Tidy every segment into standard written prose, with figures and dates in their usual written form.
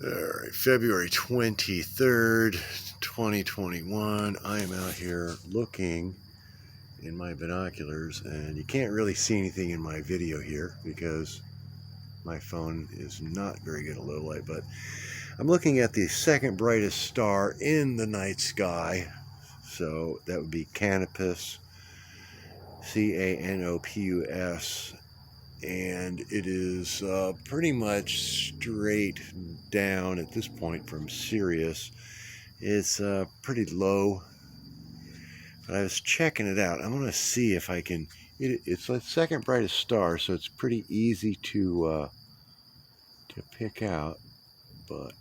Alright, February 23rd, 2021. I am out here looking in my binoculars, and you can't really see anything in my video here because my phone is not very good at low light, but I'm looking at the second brightest star in the night sky. So that would be Canopus, Canopus, and it is pretty much straight down at this point from Sirius. It's pretty low, but I was checking it out. I'm going to see if I can. It's the second brightest star, so it's pretty easy to pick out, but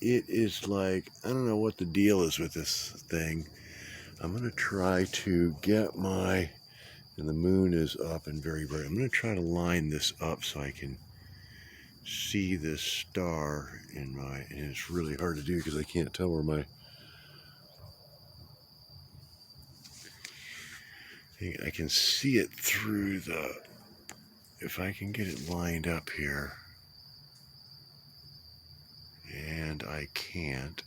it is like, I don't know what the deal is with this thing. I'm going to try to get my, and the moon is up and very bright. I'm going to try to line this up so I can see this star in my, and it's really hard to do because I can't tell where my, I can see it through the, if I can get it lined up here, and I can't.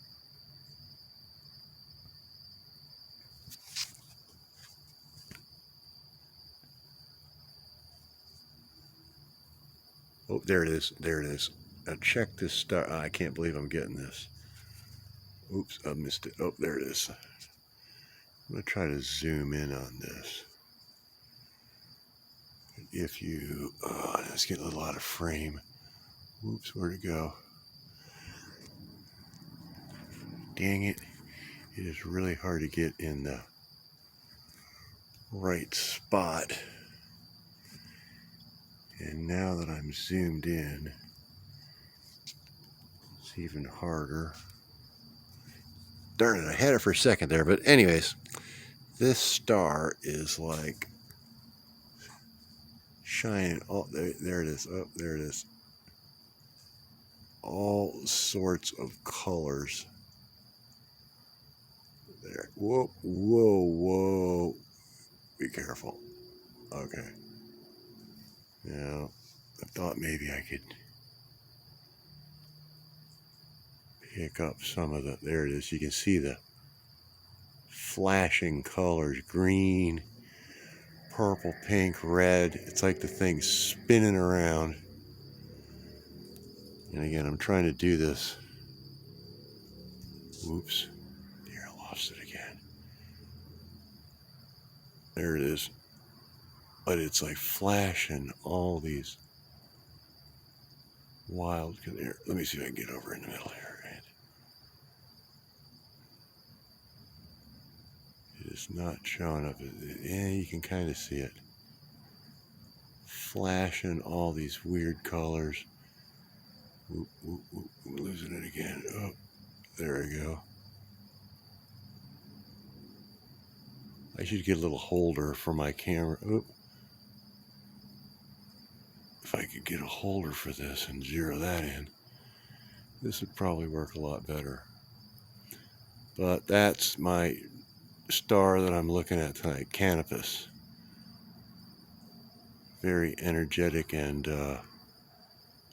Oh, there it is. There it is. Now check this star. Oh, I can't believe I'm getting this. Oops, I missed it. Oh, there it is. I'm going to try to zoom in on this. If you, let's get a little out of frame. Oops, where'd it go? Dang it. It is really hard to get in the right spot. And now that I'm zoomed in, it's even harder. Darn it, I had it for a second there, but anyways, this star is like shining. Oh, there it is. Oh, there it is. All sorts of colors. There. Whoa, whoa, whoa. Be careful. Okay. Now, I thought maybe I could pick up some of the, there it is. You can see the flashing colors, green, purple, pink, red. It's like the thing's spinning around. And again, I'm trying to do this. Whoops. Here, I lost it again. There it is. But it's like flashing all these wild. Here, let me see if I can get over in the middle here. It is not showing up. Yeah, you can kind of see it. Flashing all these weird colors. Oop, oop, oop, I'm losing it again. Oh, there we go. I should get a little holder for my camera. Oop. If I could get a holder for this and zero that in, this would probably work a lot better. But that's my star that I'm looking at tonight, Canopus. Very energetic and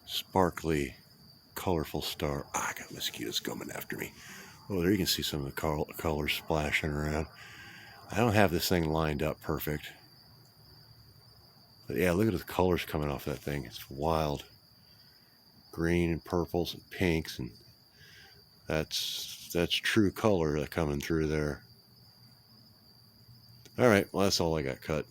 sparkly, colorful star. Ah, I got mosquitoes coming after me. Oh, there you can see some of the colors splashing around. I don't have this thing lined up perfect. But yeah, look at the colors coming off that thing. It's wild. Green and purples and pinks, and that's true color coming through there. All right, well, that's all I got cut.